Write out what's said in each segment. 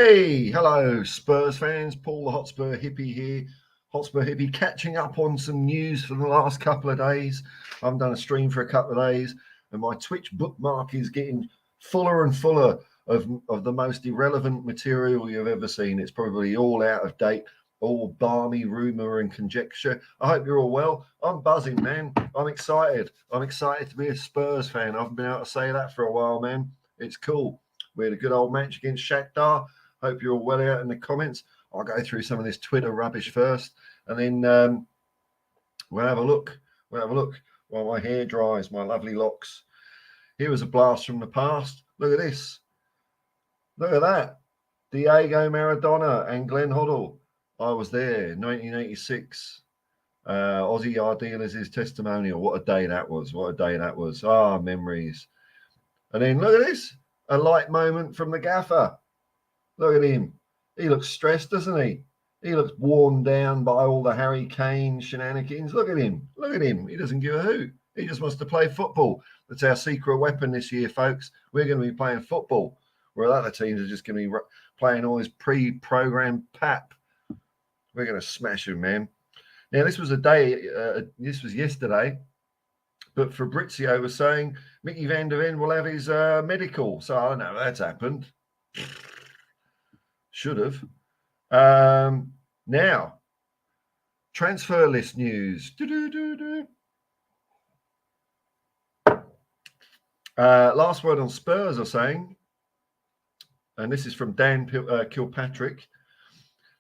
Hey, hello, Spurs fans. Paul the Hotspur hippie here. Hotspur hippie catching up on some news for the last couple of days. I haven't done a stream for a couple of days, and my Twitch bookmark is getting fuller and fuller of the most irrelevant material you've ever seen. It's probably all out of date, all balmy rumour and conjecture. I hope you're all well. I'm buzzing, man. I'm excited. I'm excited to be a Spurs fan. I haven't been able to say that for a while, man. It's cool. We had a good old match against Shakhtar. Hope you're all well out in the comments. I'll go through some of this Twitter rubbish first, and then we'll have a look. We'll have a look while my hair dries, my lovely locks. Here was a blast from the past. Look at this. Look at that. Diego Maradona and Glenn Hoddle. I was there, 1986. Aussie Art Dealers' testimonial. What a day that was. What a day that was. Ah, memories. And then look at this. A light moment from the gaffer. Look at him. He looks stressed, doesn't he? He looks worn down by all the Harry Kane shenanigans. Look at him. Look at him. He doesn't give a hoot. He just wants to play football. That's our secret weapon this year, folks. We're going to be playing football, where other teams are just going to be playing all this pre-programmed pap. We're going to smash them, man. Now, this was a day, this was yesterday, but Fabrizio was saying Mickey van der Ven will have his medical. So I don't know, that's happened. Should have. Now, transfer list news. Last word on Spurs are saying, and this is from Dan Kilpatrick.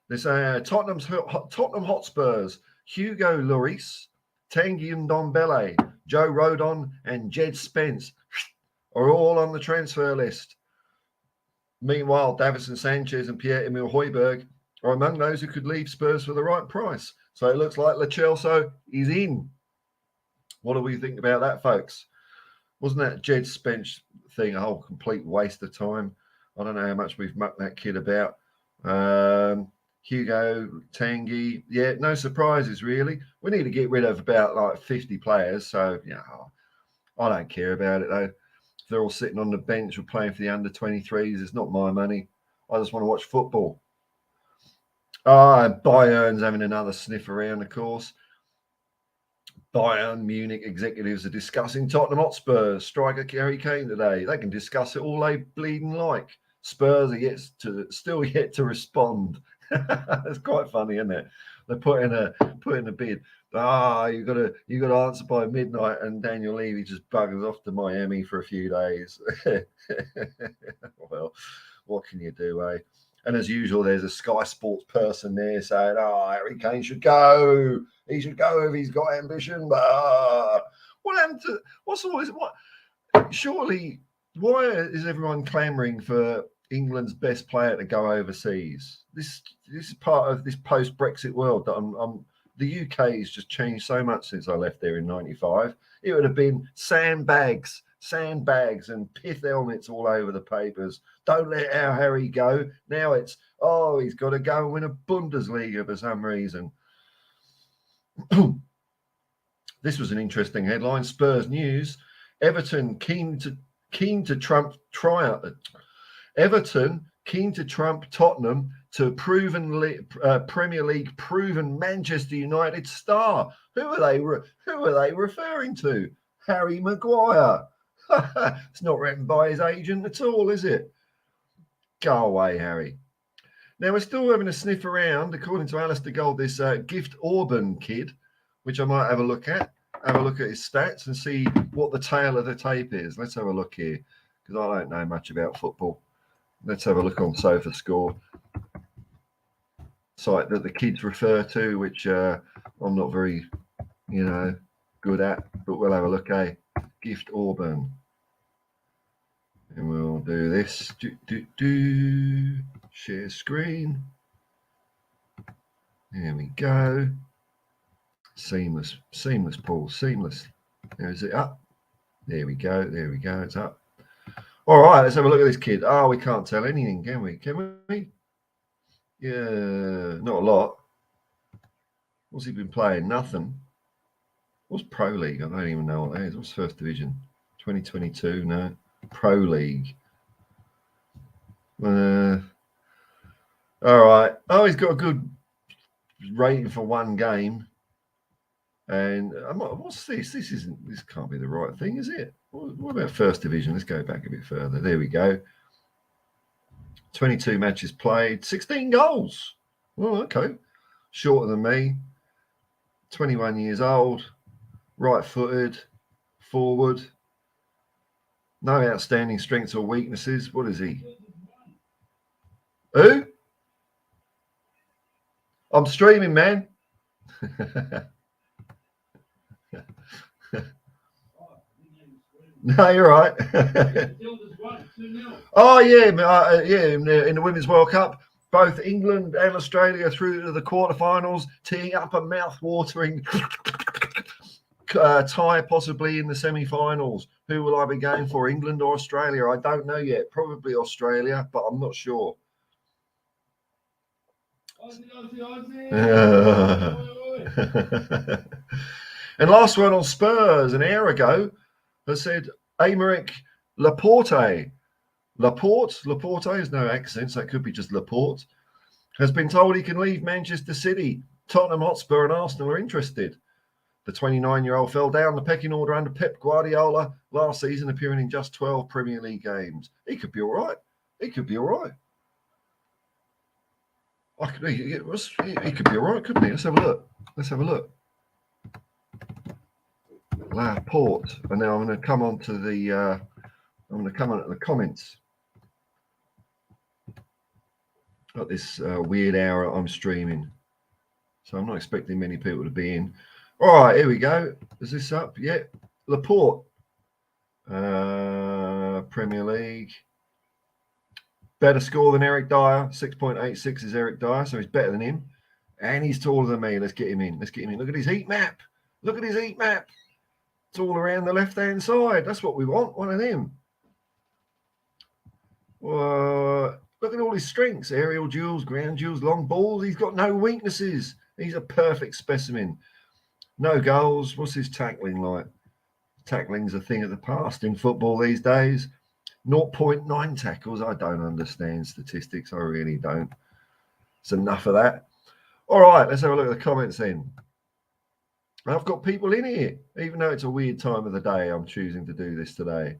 They say Tottenham Hotspurs, Hugo Lloris, Tanguy Ndombele, Joe Rodon, and Jed Spence are all on the transfer list. Meanwhile, Davinson Sanchez and Pierre-Emile Højbjerg are among those who could leave Spurs for the right price. So it looks like Lo Celso is in. What do we think about that, folks? Wasn't that Jed Spence thing a whole complete waste of time? I don't know how much we've mucked that kid about. Hugo, Tanguy, yeah, no surprises really. We need to get rid of about like 50 players. So, I don't care about it though. If they're all sitting on the bench or playing for the under-23s, it's not my money. I just want to watch football. Bayern's having another sniff around, of course. Bayern Munich executives are discussing Tottenham Hotspur striker Harry Kane today. They can discuss it all they bleeding like. Spurs are still yet to respond. It's quite funny, isn't it? They put in a bid. You got to answer by midnight, and Daniel Levy just buggers off to Miami for a few days. Well, what can you do, eh? And as usual, there's a Sky Sports person there saying, Harry Kane should go. He should go if he's got ambition. But what happened to what's all this? What? Surely, why is everyone clamouring for England's best player to go overseas? This is part of this post-Brexit world that the UK has just changed so much since I left there in '95. It would have been sandbags and pith helmets all over the papers. Don't let our Harry go. Now it's, he's got to go and win a Bundesliga for some reason. This was an interesting headline. Spurs news. Everton keen to trump Tottenham to Premier League proven Manchester United star. Who are they referring to? Harry Maguire. It's not written by his agent at all, is it? Go away, Harry. Now, we're still having a sniff around, according to Alistair Gold, this Gift Orban kid, which I might have a look at. Have a look at his stats and see what the tail of the tape is. Let's have a look here, because I don't know much about football. Let's have a look on SofaScore, site that the kids refer to, which I'm not very, good at, but we'll have a look, Gift Orban. And we'll do this. Share screen. There we go. Seamless, Paul, seamless. Is it up? There we go, it's up. All right, let's have a look at this kid. We can't tell anything, can we? Can we? Yeah, not a lot. What's he been playing? Nothing. What's Pro League? I don't even know what that is. What's First Division? 2022, no. Pro League. All right. Oh, he's got a good rating for one game. And what's this? This can't be the right thing, is it? What about first division? Let's go back a bit further. There we go. 22 matches played, 16 goals. Oh, okay. Shorter than me. 21 years old, right-footed, forward. No outstanding strengths or weaknesses. What is he? Who? I'm streaming, man. No, you're right. Oh yeah, yeah. In the Women's World Cup, both England and Australia through to the quarterfinals, teeing up a mouth-watering tie, possibly in the semi-finals. Who will I be going for, England or Australia? I don't know yet. Probably Australia, but I'm not sure. And last one on Spurs an hour ago has said Aymeric Laporte. Laporte has no accent, so it could be just Laporte. Has been told he can leave Manchester City. Tottenham Hotspur and Arsenal are interested. The 29-year-old fell down the pecking order under Pep Guardiola last season, appearing in just 12 Premier League games. He could be all right. He could be all right. He could be all right, couldn't he? Let's have a look. Laporte. And now I'm going to come on to the comments. Got this weird hour I'm streaming, so I'm not expecting many people to be in. All right, here we go. Is this up? Yeah. Laporte, Premier League. Better score than Eric Dyer. 6.86 is Eric Dyer, so he's better than him. And he's taller than me. Let's get him in. Look at his heat map. It's all around the left-hand side. That's what we want. One of them. Look at all his strengths. Aerial duels, ground duels, long balls. He's got no weaknesses. He's a perfect specimen. No goals. What's his tackling like? Tackling's a thing of the past in football these days. 0.9 tackles. I don't understand statistics. I really don't. It's enough of that. All right, let's have a look at the comments then. I've got people in here, even though it's a weird time of the day. I'm choosing to do this today.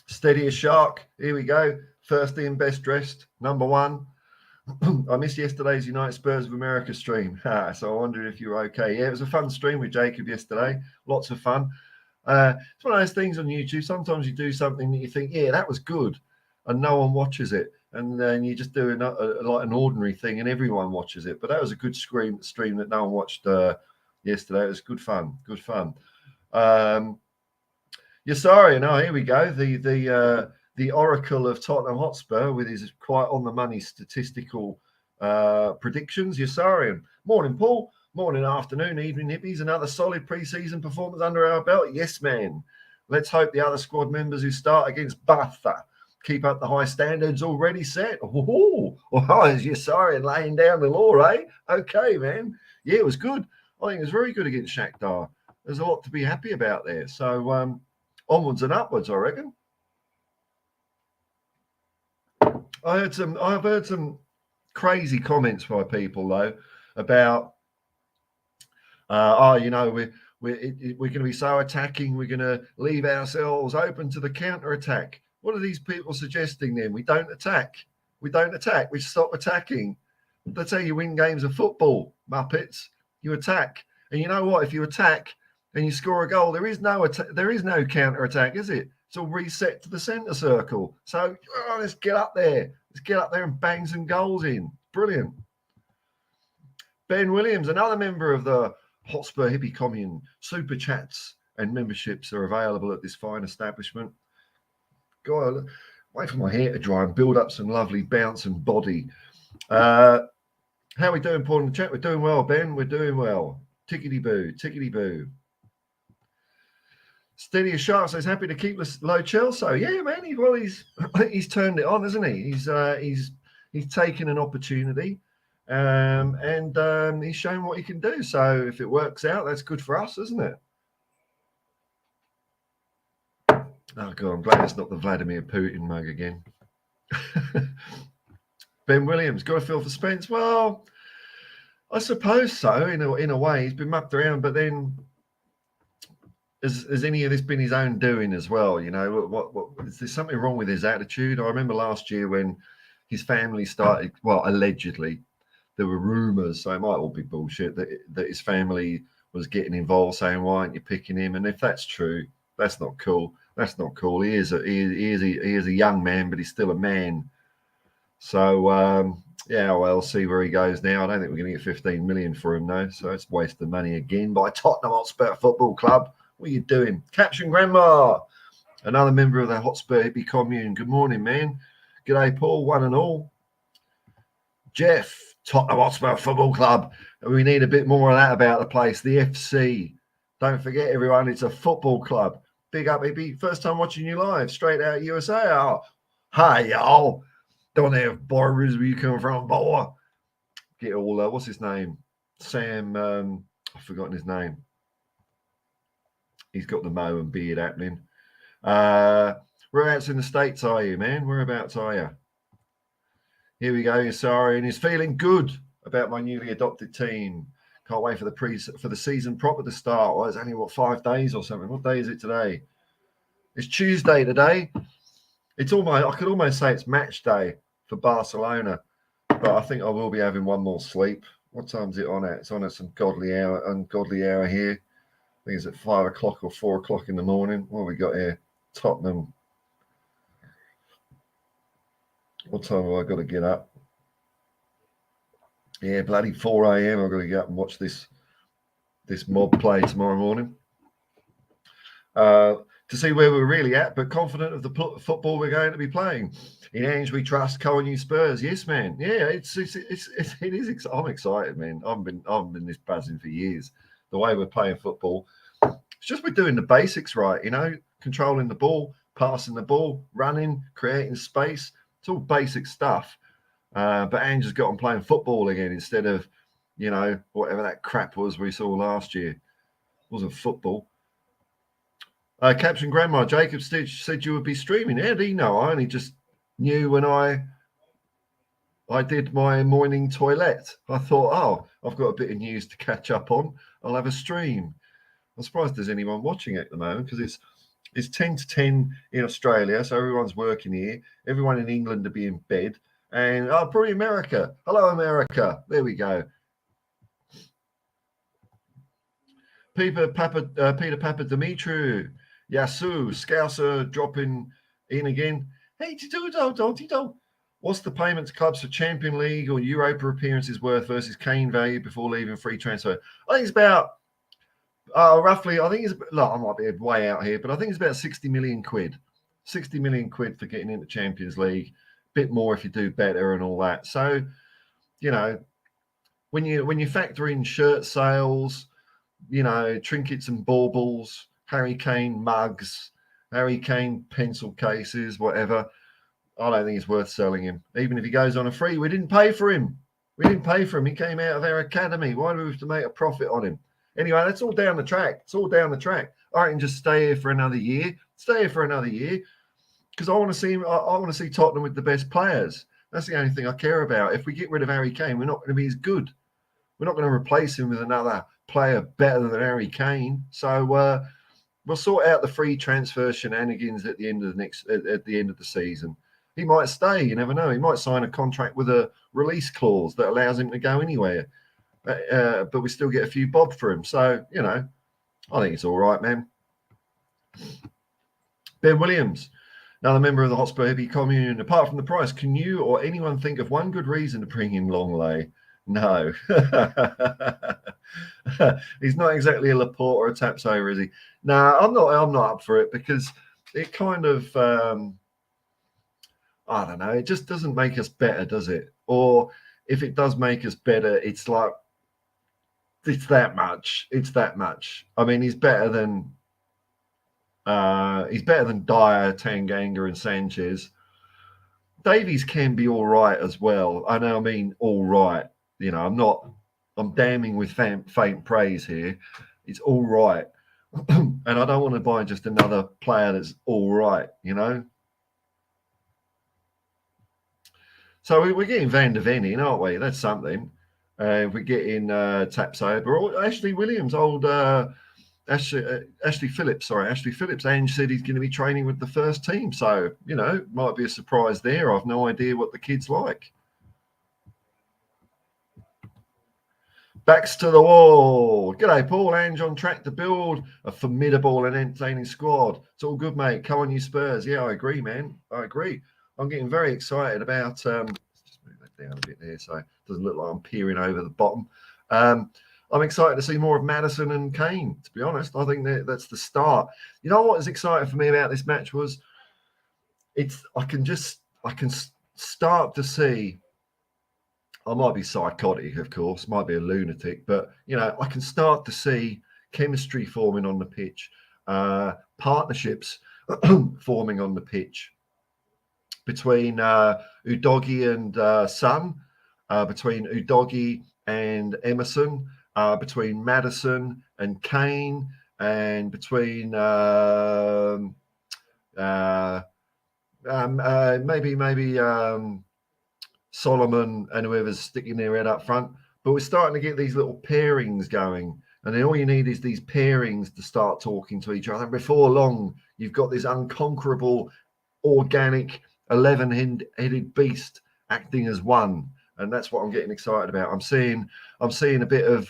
Steady as shark. Here we go. First in, best dressed. Number one. I missed yesterday's United Spurs of America stream. So I wondered if you were okay. Yeah, it was a fun stream with Jacob yesterday. Lots of fun. It's one of those things on YouTube. Sometimes you do something that you think, yeah, that was good, and no one watches it. And then you just do like an ordinary thing and everyone watches it. But that was a good stream that no one watched yesterday. It was good fun. Yasarian, here we go. The oracle of Tottenham Hotspur with his quite on the money statistical predictions. Yasarian, morning, Paul. Morning, afternoon, evening, hippies. Another solid pre-season performance under our belt. Yes, man. Let's hope the other squad members who start against Bath keep up the high standards already set. Oh, there's Yasarian laying down the law, eh? Okay, man. Yeah, it was good. I think it was very good against Shakhtar. There's a lot to be happy about there. So onwards and upwards, I reckon. I've heard some crazy comments by people though about we're going to be so attacking, we're going to leave ourselves open to the counter attack. What are these people suggesting then? We don't attack. We stop attacking. That's how you win games of football, Muppets. You attack. And you know what? If you attack and you score a goal, there is no counter attack, is it? It's all reset to the centre circle. So let's get up there. And bang some goals in. Brilliant. Ben Williams, another member of the Hotspur Hippie Commune. Super chats and memberships are available at this fine establishment. God, wait for my hair to dry and build up some lovely bounce and body. How are we doing, Paul, in the chat? We're doing well, Ben. We're doing well. Tickety-boo. Steady as shark says, happy to keep the low Chelsea. Yeah, man. He's turned it on, hasn't he? He's taken an opportunity, and he's shown what he can do. So if it works out, that's good for us, isn't it? Oh God, I'm glad it's not the Vladimir Putin mug again. Ben Williams, got to feel for Spence. Well, I suppose so. In a way, he's been mucked around, but then has any of this been his own doing as well? You know, what is there something wrong with his attitude? I remember last year when his family started. Well, allegedly, there were rumours, so it might all be bullshit, that his family was getting involved, saying, "Why aren't you picking him?" And if that's true, that's not cool. That's not cool. He is a young man, but he's still a man. So yeah, well, see where he goes now. I don't think we're going to get 15 million for him though, so it's wasted money again by Tottenham Hotspur Football Club. What are you doing? Caption Grandma, another member of the Hotspur hippie commune. Good morning, man. G'day, Paul, one and all. Jeff, Tottenham Hotspur Football Club. We need a bit more of that about the place. The FC. Don't forget, everyone, it's a football club. Big up, hippie. First time watching you live, straight out USA. Oh, hi, y'all. Don't have barbers where you come from, boy. Get all, what's his name? Sam, I've forgotten his name. He's got the mo and beard happening. Whereabouts in the States are you, man? Whereabouts are you? Here we go, Sorry, and he's feeling good about my newly adopted team. Can't wait for the season proper to start. Well, it's only 5 days or something. What day is it today? It's Tuesday today. It's I could almost say it's match day for Barcelona, but I think I will be having one more sleep. What time's it on at? It's on at some ungodly hour here. I think it's at 5 o'clock or 4 o'clock in the morning. What have we got here? Tottenham. What time have I got to get up? Yeah, bloody 4 a.m. I've got to get up and watch this mob play tomorrow morning. To see where we're really at, but confident of the football we're going to be playing. In Ange we trust. Cohen, you Spurs. Yes, man. Yeah, it is. I'm excited, man. I've been this buzzing for years. The way we're playing football, it's just we're doing the basics right. You know, controlling the ball, passing the ball, running, creating space. It's all basic stuff. But Ange has got on playing football again instead of, you know, whatever that crap was we saw last year. It wasn't football. Captain Grandma, Jacob Stitch said you would be streaming. How do you know? I only just knew when I did my morning toilet. I thought, oh, I've got a bit of news to catch up on. I'll have a stream. I'm surprised there's anyone watching at the moment because it's 10 to 10 in Australia, so everyone's working here. Everyone in England to be in bed. And probably America. Hello, America. There we go. Peter Papa Dimitru. Yasu, Scouser dropping in again. Hey, what's the payment to clubs for Champion League or Europa appearances worth versus Kane value before leaving free transfer? I think it's about roughly. I think it's. Look, I might be way out here, but I think it's about 60 million quid. 60 million quid for getting into Champions League. Bit more if you do better and all that. So, you know, when you factor in shirt sales, you know, trinkets and baubles, Harry Kane mugs, Harry Kane pencil cases, whatever. I don't think it's worth selling him. Even if he goes on a free, we didn't pay for him. He came out of our academy. Why do we have to make a profit on him? Anyway, that's all down the track. It's all down the track. I can just stay here for another year. Because I want to see him. I want to see Tottenham with the best players. That's the only thing I care about. If we get rid of Harry Kane, we're not going to be as good. We're not going to replace him with another player better than Harry Kane. So we'll sort out the free transfer shenanigans at the end of the season. He might stay. You never know. He might sign a contract with a release clause that allows him to go anywhere. But we still get a few bob for him. So, you know, I think it's all right, man. Ben Williams, another member of the Hotspur Hippie commune. Apart from the price, can you or anyone think of one good reason to bring in Longley? No. He's not exactly a Laporte or a Tapsover, is he? No, I'm not up for it because it kind of I don't know, it just doesn't make us better, does it? Or if it does make us better, it's like it's that much. I mean, he's better than Dyer, Tanganga, and Sanchez. Davies can be all right as well. I know, I mean, all right. You know, I'm damning with faint praise here. It's all right. And I don't want to buy just another player that's all right, you know. So we're getting Van der Ven in, aren't we? That's something. We're getting Tapsoba or Ashley Williams, old Ashley Phillips. Sorry, Ashley Phillips. Ange said he's going to be training with the first team. So, might be a surprise there. I've no idea what the kid's like. Backs to the wall. G'day, Paul. Ange on track to build a formidable and entertaining squad. It's all good, mate. Come on, you Spurs. Yeah, I agree, man. I agree. I'm getting very excited about. Let's just move that down a bit there so it doesn't look like I'm peering over the bottom. I'm excited to see more of Maddison and Kane. To be honest, I think that's the start. You know what is exciting for me about this match was I can start to see. I might be psychotic, of course, might be a lunatic, but I can start to see chemistry forming on the pitch, partnerships forming on the pitch between Udogie and Son, between Udogie and Emerson, between Maddison and Kane, and between maybe Solomon and whoever's sticking their head up front. But we're starting to get these little pairings going. And then all you need is these pairings to start talking to each other. And before long, you've got this unconquerable, organic, 11-headed beast acting as one. And that's what I'm getting excited about. I'm seeing a bit of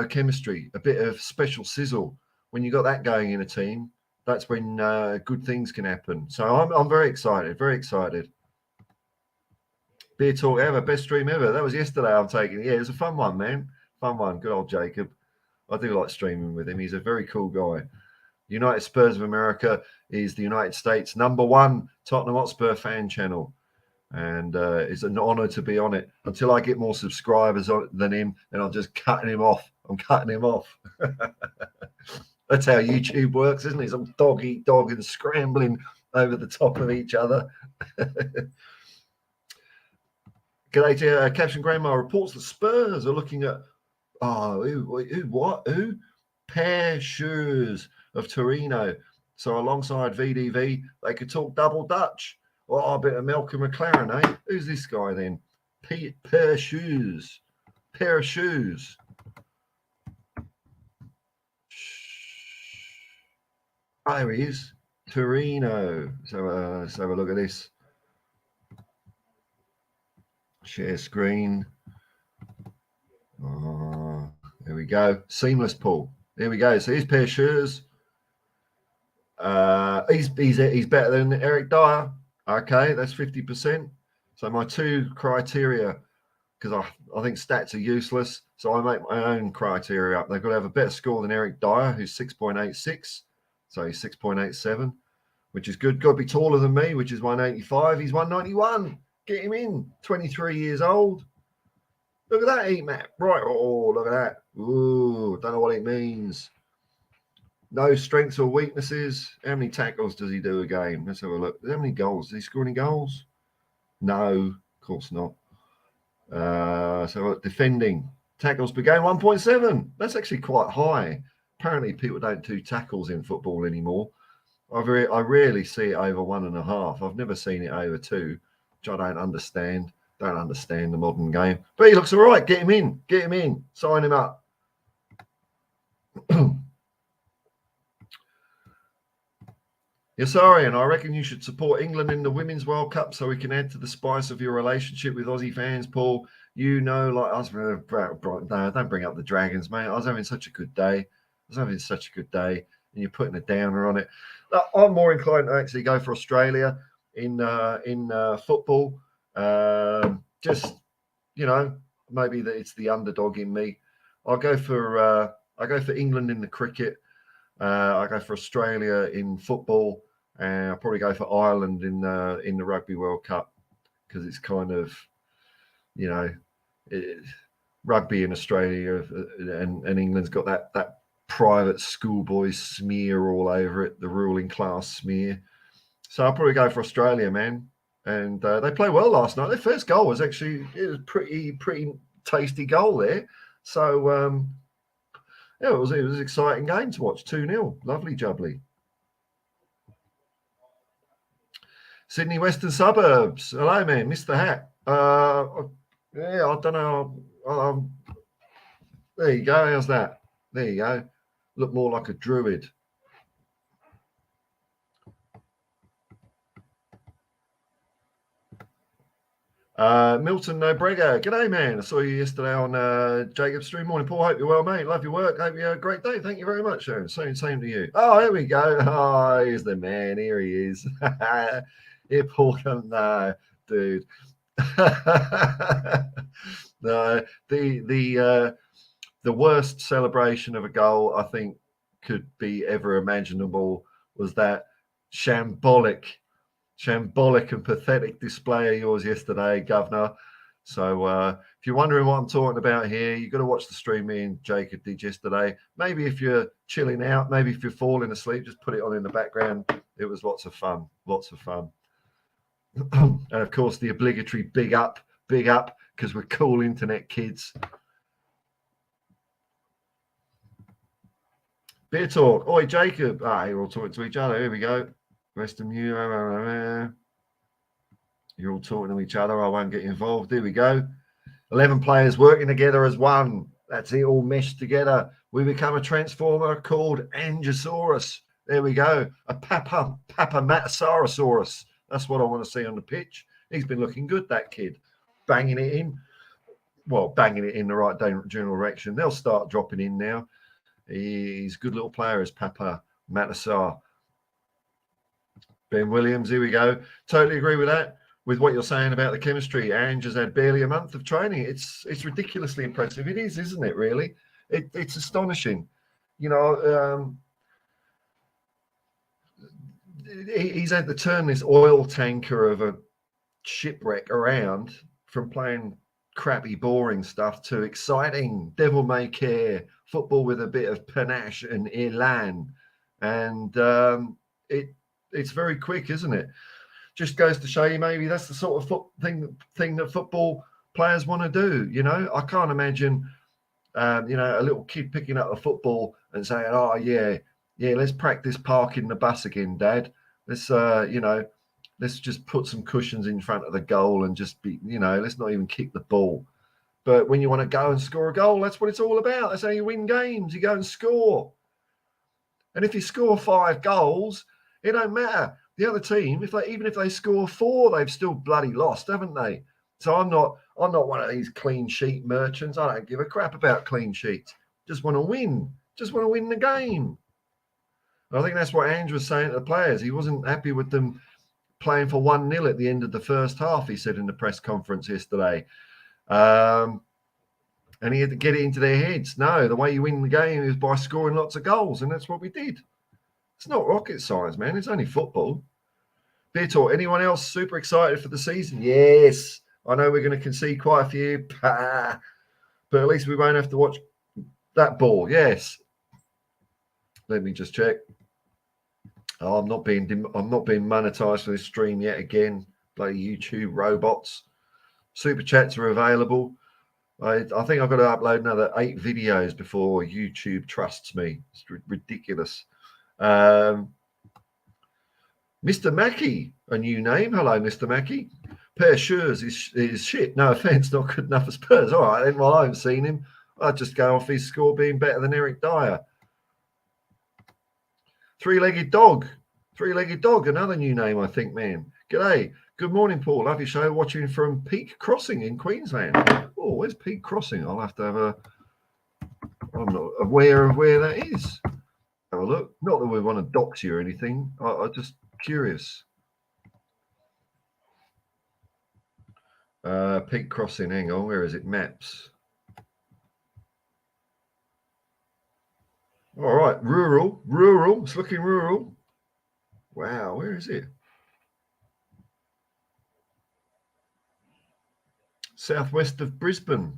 chemistry, a bit of special sizzle. When you got that going in a team, that's when good things can happen. So I'm very excited, very excited. Beer talk ever, best stream ever. That was yesterday. I'm taking. Yeah, it was a fun one, man. Fun one. Good old Jacob. I do like streaming with him. He's a very cool guy. United Spurs of America is the United States' #1 Tottenham Hotspur fan channel, and it's an honour to be on it. Until I get more subscribers than him, then I'm just cutting him off. I'm cutting him off. That's how YouTube works, isn't it? Some dog eat dog and scrambling over the top of each other. G'day, Captain Grandma reports the Spurs are looking at who? Pair shoes of Torino. So alongside VDV, they could talk double Dutch. Well, a bit of Malcolm McLaren, eh? Who's this guy then? Pair of shoes. Pair of shoes. Oh, there he is. Torino. So let's have a look at this. Share screen. There we go. Seamless, Paul. There we go. So here's pair of shoes. He's better than Eric Dyer. Okay, that's 50%. So my two criteria, because I think stats are useless, so I make my own criteria up. They've got to have a better score than Eric Dyer, who's 6.86. So he's 6.87, which is good. Got to be taller than me, which is 185. He's 191. Get him in. 23 years old. Look at that heat map. Right. Oh, look at that. Ooh, don't know what it means. No strengths or weaknesses. How many tackles does he do a game? Let's have a look. How many goals? Does he score any goals? No, of course not. So defending. Tackles per game, 1.7. That's actually quite high. Apparently, people don't do tackles in football anymore. I rarely see it over 1.5. I've never seen it over 2, which I don't understand. Don't understand the modern game. But he looks all right. Get him in. Get him in. Sign him up. Yes, sorry, and I reckon you should support England in the Women's World Cup so we can add to the spice of your relationship with Aussie fans, Paul. Like us. No, don't bring up the Dragons, mate. I was having such a good day. And you're putting a downer on it. I'm more inclined to actually go for Australia in football. Just maybe that it's the underdog in me. I go for England in the cricket. I go for Australia in football, and I'll probably go for Ireland in the Rugby World Cup because it's kind of, rugby in Australia and England's got that private schoolboy smear all over it, the ruling class smear. So I'll probably go for Australia, man. And they played well last night. Their first goal was pretty tasty goal there. So it was an exciting game to watch. 2-0. Lovely jubbly. Sydney Western Suburbs. Hello, man. Mr. Hat. Yeah, I don't know. There you go. How's that? There you go. Look more like a druid. Milton Nobrega. G'day, man. I saw you yesterday on Jacob's stream. Morning, Paul. Hope you're well, mate. Love your work. Hope you had a great day. Thank you very much, Sharon. Same to you. Oh, here we go. Oh, here's the man. Here he is. Here, Paul. No, dude. No, the worst celebration of a goal I think could be ever imaginable was that shambolic and pathetic display of yours yesterday, Governor. So if you're wondering what I'm talking about here, you've got to watch the stream me and Jacob did yesterday. Maybe if you're chilling out, maybe if you're falling asleep, just put it on in the background. It was lots of fun. And of course, the obligatory big up, because we're cool internet kids. Beer talk. Oi, Jacob. You're all talking to each other. Here we go. Rest of you. You're all talking to each other. I won't get involved. Here we go. 11 players working together as one. That's it, all meshed together. We become a transformer called Angylosaurus. There we go. A Papa Matasaurus. That's what I want to see on the pitch. He's been looking good, that kid. Banging it in. Well, banging it in the right general direction. They'll start dropping in now. He's a good little player as Papa Matasar. Ben Williams, here we go. Totally agree with that. With what you're saying about the chemistry. Ange has had barely a month of training. It's ridiculously impressive. It is, isn't it, really? It's astonishing. You know, he's had to turn this oil tanker of a shipwreck around from playing crappy, boring stuff to exciting, devil-may-care football with a bit of panache and elan. And it's very quick, isn't it? Just goes to show you maybe that's the sort of thing that football players want to do. You know, I can't imagine, a little kid picking up a football and saying, "Oh yeah, let's practice parking the bus again, Dad. Let's let's just put some cushions in front of the goal and just be, let's not even kick the ball." But when you want to go and score a goal, that's what it's all about. That's how you win games. You go and score. And if you score 5 goals, it don't matter. The other team, even if they score 4, they've still bloody lost, haven't they? So I'm not one of these clean sheet merchants. I don't give a crap about clean sheets. Just want to win. Just want to win the game. I think that's what Andrew was saying to the players. He wasn't happy with them playing for 1-0 at the end of the first half, he said in the press conference yesterday. And he had to get it into their heads. No, the way you win the game is by scoring lots of goals, and that's what we did. It's not rocket science, man. It's only football. Beer talk. Anyone else super excited for the season? Yes. I know we're going to concede quite a few, but at least we won't have to watch that ball. Yes. Let me just check. Oh, I'm not being monetized for this stream yet again. Bloody YouTube robots. Super chats are available. I think I've got to upload another 8 videos before YouTube trusts me. It's ridiculous. Mr. Mackey, a new name. Hello, Mr. Mackey. Pair of shoes is shit. No offense, not good enough for Spurs. All right, then. Well, I haven't seen him. I'd just go off his score being better than Eric Dyer. Three-legged dog, another new name, I think, man. G'day. Good morning, Paul. Love your show. Watching from Peak Crossing in Queensland. Oh, where's Peak Crossing? I'll have to have I'm not aware of where that is. Have a look. Not that we want to dox you or anything. I'm just curious. Peak Crossing. Hang on. Where is it? Maps. All right. Rural. It's looking rural. Wow. Where is it? Southwest of Brisbane,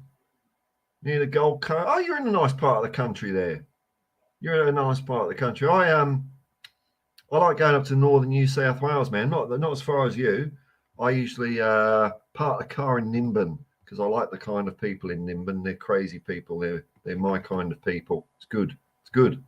near the Gold Coast. Oh, you're in a nice part of the country there. You're in a nice part of the country. I like going up to northern New South Wales, man. Not as far as you. I usually park the car in Nimbin because I like the kind of people in Nimbin. They're crazy people. They're my kind of people. It's good.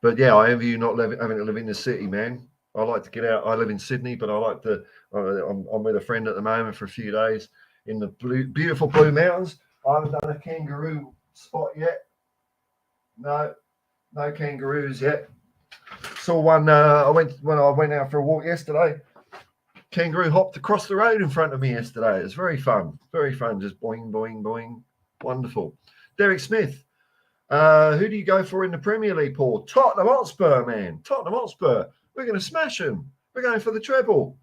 But yeah, I envy you not having to live in the city, man. I like to get out. I live in Sydney, but I like to. I'm with a friend at the moment for a few days in the beautiful Blue Mountains. I haven't done a kangaroo spot yet. No kangaroos yet. Saw one. When I went out for a walk yesterday. Kangaroo hopped across the road in front of me yesterday. It was very fun. Very fun. Just boing, boing, boing. Wonderful. Derek Smith. Who do you go for in the Premier League, Paul? Tottenham Hotspur, man. Tottenham Hotspur. We're going to smash them. We're going for the treble.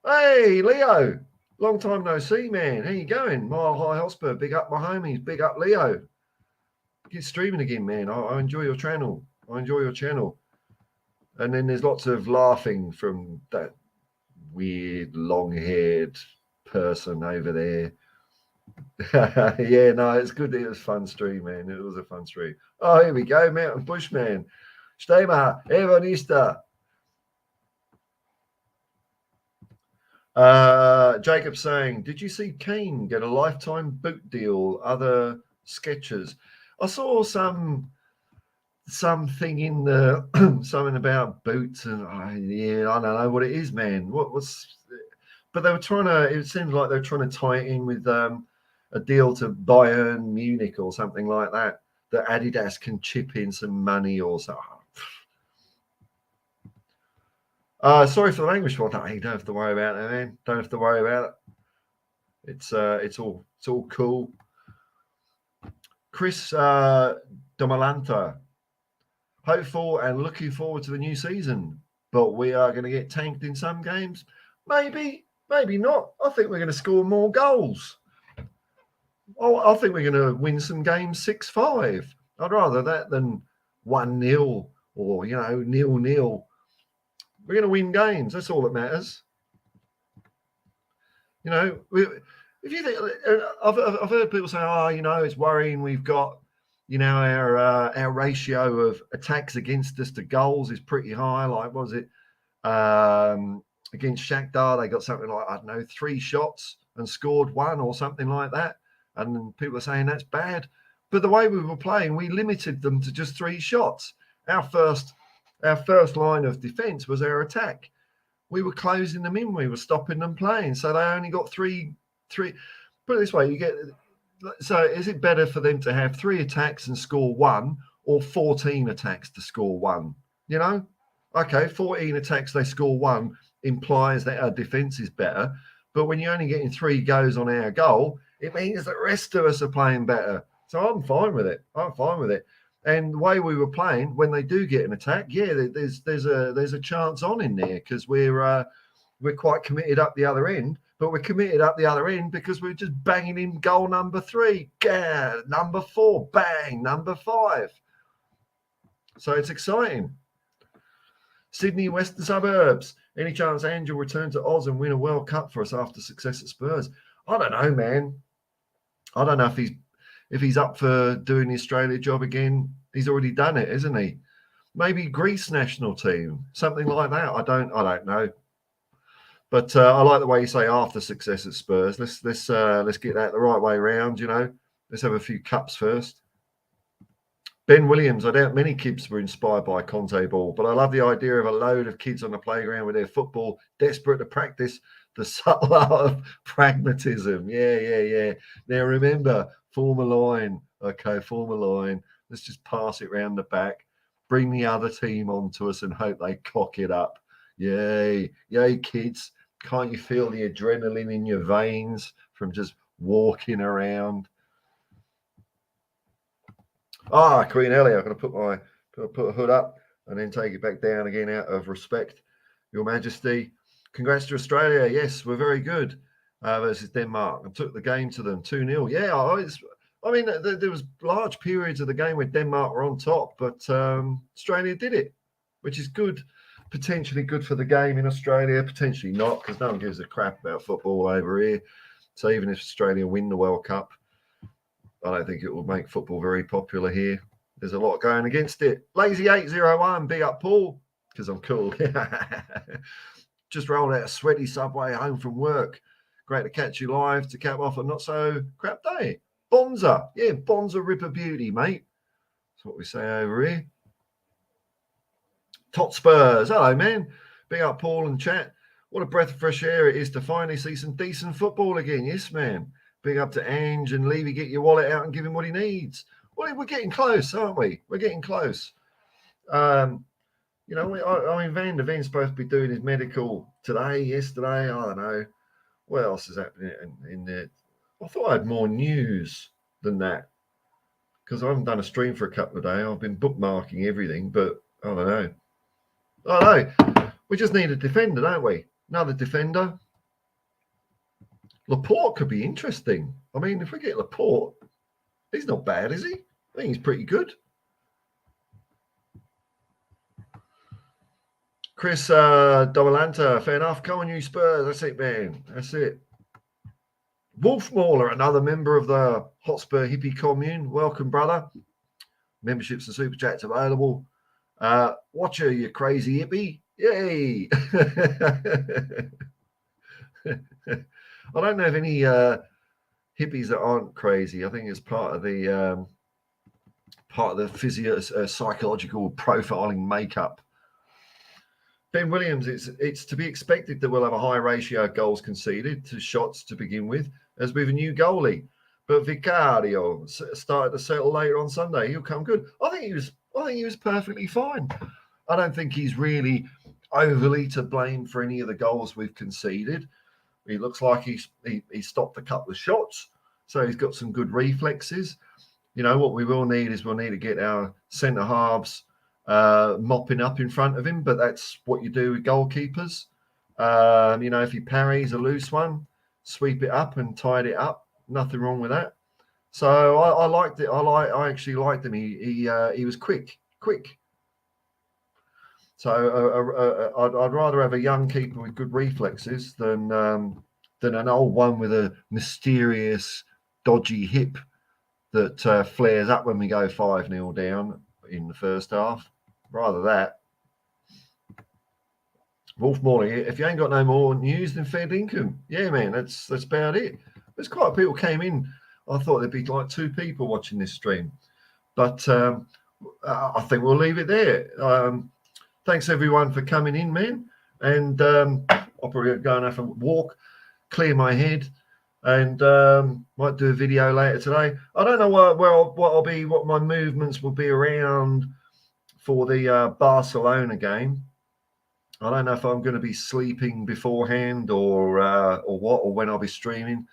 Hey, Leo. Long time no see, man. How you going? Mile High Hotspur. Big up my homies. Big up Leo. Get streaming again, man. I enjoy your channel. And then there's lots of laughing from that weird long-haired person over there. Yeah, no, it's good. It was a fun stream, man. It was a fun stream. Oh, here we go, Mountain Bushman. Stema, Evanista. Jacob saying, did you see Kane get a lifetime boot deal? Other sketches. I saw something in the something about boots, and I don't know what it is, man. But they were trying to. It seems like they're trying to tie it in with a deal to Bayern Munich or something like that. That Adidas can chip in some money or something. Sorry for the language. Well, no, you don't have to worry about it, man. Don't have to worry about it. It's all cool. Chris Domalanta. Hopeful and looking forward to the new season, but we are going to get tanked in some games. Maybe not. I think we're going to score more goals. I think we're going to win some games 6-5. I'd rather that than 1-0 or 0-0. We're going to win games. That's all that matters. If you think, I've heard people say, it's worrying. We've got. Our ratio of attacks against us to goals is pretty high. Like, what was it? Against Shakhtar, they got something like, 3 shots and scored 1 or something like that. And people are saying that's bad. But the way we were playing, we limited them to just 3 shots. Our first line of defence was our attack. We were closing them in. We were stopping them playing. So they only got 3. Put it this way, So is it better for them to have 3 attacks and score 1 or 14 attacks to score 1? Okay, 14 attacks, they score 1 implies that our defence is better. But when you're only getting 3 goes on our goal, it means the rest of us are playing better. So I'm fine with it. And the way we were playing, when they do get an attack, there's a chance on in there because we're quite committed up the other end. But we're committed up the other end because we're just banging in goal number 3, number 4, bang, number 5. So it's exciting. Sydney Western Suburbs. Any chance Ange will return to Oz and win a World Cup for us after success at Spurs? I don't know, man. I don't know if he's up for doing the Australia job again. He's already done it, isn't he? Maybe Greece national team, something like that. I don't know. But I like the way you say after success at Spurs. Let's get that the right way around. Let's have a few cups first. Ben Williams. I doubt many kids were inspired by Conte ball, but I love the idea of a load of kids on the playground with their football, desperate to practice the subtle art of pragmatism. Yeah. Now remember, form a line. Okay, form a line. Let's just pass it round the back. Bring the other team onto us and hope they cock it up. Yay, kids. Can't you feel the adrenaline in your veins from just walking around? Queen Ellie, I'm going to put a hood up and then take it back down again out of respect. Your Majesty, congrats to Australia. Yes, we're very good versus Denmark. I took the game to them 2-0. Yeah, there was large periods of the game where Denmark were on top, but Australia did it, which is good. Potentially good for the game in Australia, potentially not, because no one gives a crap about football over here. So even if Australia win the World Cup, I don't think it will make football very popular here. There's a lot going against it. Lazy801, big up Paul, because I'm cool. Just rolled out a sweaty subway home from work. Great to catch you live to cap off a not so crap day. Bonza, Bonza Ripper Beauty, mate. That's what we say over here. Tot Spurs. Hello, man. Big up Paul and chat. What a breath of fresh air it is to finally see some decent football again. Yes, man. Big up to Ange and Levy. Get your wallet out and give him what he needs. Well, we're getting close, aren't we? We're getting close. I mean, Van der Ven's supposed to be doing his medical today, yesterday. I don't know. What else is happening in there? I thought I had more news than that because I haven't done a stream for a couple of days. I've been bookmarking everything, but I don't know. I don't know. We just need a defender, don't we? Another defender. Laporte could be interesting. I mean, if we get Laporte, he's not bad, is he? I think he's pretty good. Chris Dovalanta, fair enough. Come on, you Spurs. That's it, man. That's it. Wolf Mauler, another member of the Hotspur hippie commune. Welcome, brother. Memberships and super chats available. Watcher, you crazy hippie. Yay. I don't know of any hippies that aren't crazy. I think it's part of the psychological profiling makeup. Ben Williams, it's to be expected that we'll have a high ratio of goals conceded to shots to begin with, as with a new goalie. But Vicario started to settle later on Sunday. He'll come good. I think he was perfectly fine. I don't think he's really overly to blame for any of the goals we've conceded. He looks like he stopped a couple of shots, so he's got some good reflexes. You know, what we will need is we'll need to get our centre halves mopping up in front of him, but that's what you do with goalkeepers. If he parries a loose one, sweep it up and tied it up. Nothing wrong with that. So I liked it. I actually liked him. He was quick. So I'd rather have a young keeper with good reflexes than an old one with a mysterious, dodgy hip that flares up when we go 5-0 down in the first half. Rather that. Wolf Morley, if you ain't got no more news, then fair dinkum. Yeah, man, that's about it. There's quite a few people came in. I thought there'd be like 2 people watching this stream. But I think we'll leave it there. Thanks, everyone, for coming in, man. And I'll probably go and have a walk, clear my head, and might do a video later today. I don't know what my movements will be around for the Barcelona game. I don't know if I'm going to be sleeping beforehand or when I'll be streaming.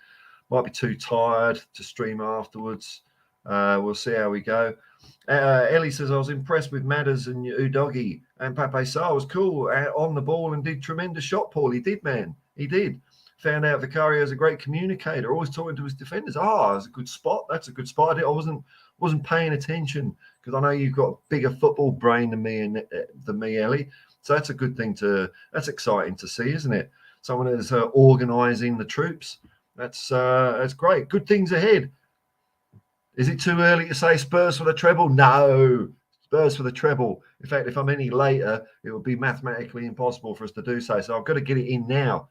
Might be too tired to stream afterwards. We'll see how we go. Ellie says, I was impressed with Madders and Udogi, and Pape Sarr was cool on the ball and did tremendous shot, Paul. He did, man. He did. Found out Vicario is a great communicator, always talking to his defenders. That's a good spot. That's a good spot. I wasn't paying attention because I know you've got a bigger football brain than me, Ellie. So that's a good thing that's exciting to see, isn't it? Someone is organising the troops. That's great. Good things ahead. Is it too early to say Spurs for the treble? No, Spurs for the treble. In fact, if I'm any later, it would be mathematically impossible for us to do so. So I've got to get it in now.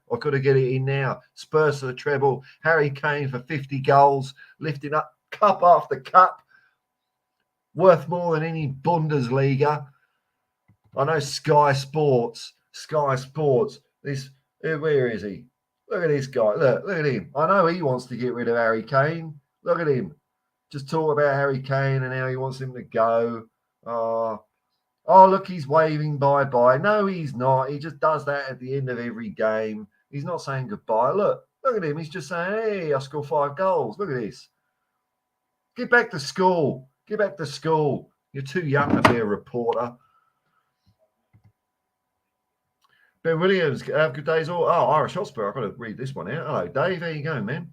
Spurs for the treble. Harry Kane for 50 goals, lifting up cup after cup, worth more than any Bundesliga. I know Sky Sports. Where is he? Look at this guy. Look at him. I know he wants to get rid of Harry Kane. Look at him. Just talk about Harry Kane and how he wants him to go. Oh, look, he's waving bye-bye. No, he's not. He just does that at the end of every game. He's not saying goodbye. Look at him. He's just saying, hey, I scored 5 goals. Look at this. Get back to school. You're too young to be a reporter. Ben Williams, have good days all. Oh, Irish Hotspur. I've got to read this one out. Hello, Dave. There you go, man.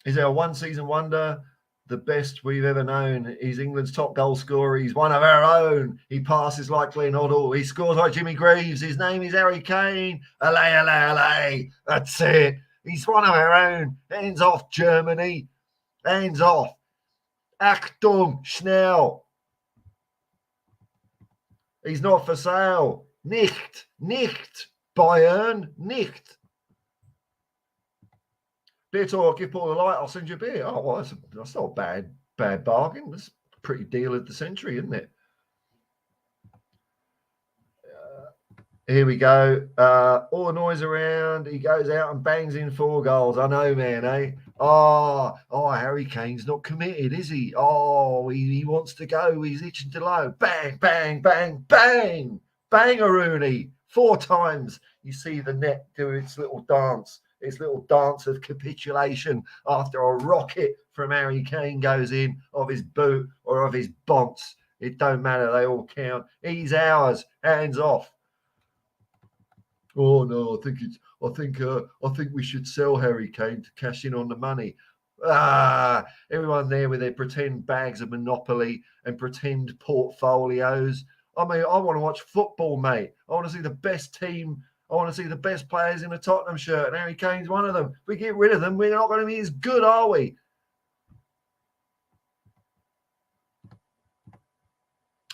Is our one-season wonder the best we've ever known? He's England's top goal scorer. He's one of our own. He passes like Glenn Hoddle. He scores like Jimmy Greaves. His name is Harry Kane. Allez. That's it. He's one of our own. Hands off, Germany. Hands off. Achtung, schnell. He's not for sale. Nicht. Bayern, nicht. Beer talk, give Paul a light, I'll send you a beer. Oh, well, that's not a bad bargain. That's a pretty deal of the century, isn't it? Here we go. All the noise around. He goes out and bangs in 4 goals. I know, man, eh? Oh, Harry Kane's not committed, is he? Oh, he wants to go. He's itching to low. Bang, bang, bang, bang. Bang-a-rooney. 4 times. You see the net do its little dance of capitulation after a rocket from Harry Kane goes in of his boot or of his bonce. It don't matter. They all count. He's ours. Hands off. Oh no, I think we should sell Harry Kane to cash in on the money. Everyone there with their pretend bags of Monopoly and pretend portfolios. I mean, I want to watch football, mate. I want to see the best team. I want to see the best players in a Tottenham shirt, and Harry Kane's one of them. If we get rid of them, we're not going to be as good, are we?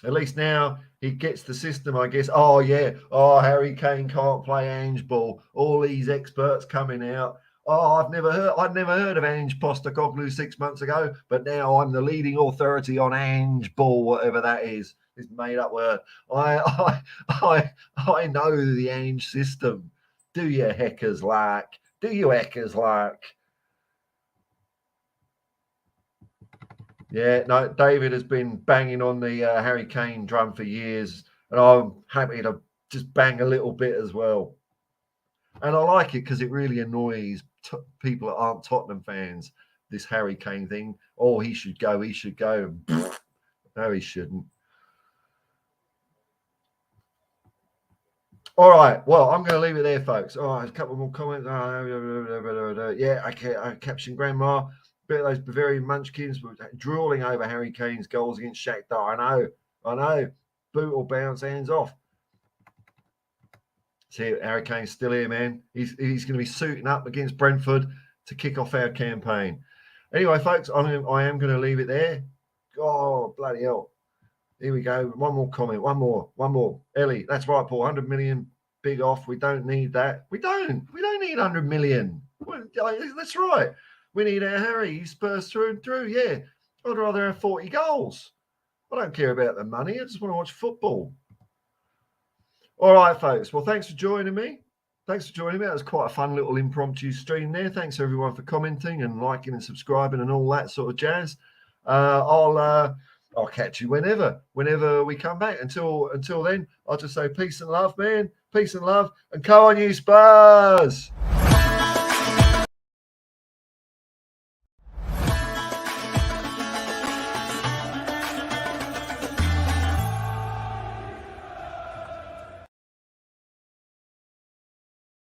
At least now he gets the system, I guess. Oh, yeah. Oh, Harry Kane can't play Ange ball. All these experts coming out. Oh, I'd never heard of Ange Postecoglou 6 months ago, but now I'm the leading authority on Ange ball, whatever that is. This made up word. I know the Ange system. Do you heckers like? Do you heckers like? Yeah, no, David has been banging on the Harry Kane drum for years, and I'm happy to just bang a little bit as well. And I like it because it really annoys people that aren't Tottenham fans, this Harry Kane thing. Oh, he should go, he should go. No, he shouldn't. All right, well, I'm going to leave it there, folks. All right, a couple more comments. Yeah, I caption Grandma. Bit of those Bavarian munchkins drooling over Harry Kane's goals against Shakhtar. I know. Boot or bounce, hands off. See, Harry Kane's still here, man. He's going to be suiting up against Brentford to kick off our campaign. Anyway, folks, I am going to leave it there. Oh, bloody hell. Here we go. One more comment. One more. Ellie, that's right, Paul. 100 million big off. We don't need that. We don't need 100 million. That's right. We need our Harry. He Spurs through and through. Yeah. I'd rather have 40 goals. I don't care about the money. I just want to watch football. All right, folks. Well, thanks for joining me. That was quite a fun little impromptu stream there. Thanks everyone for commenting and liking and subscribing and all that sort of jazz. I'll catch you whenever we come back. Until then, I'll just say peace and love, man. Peace and love, and come on, you Spurs.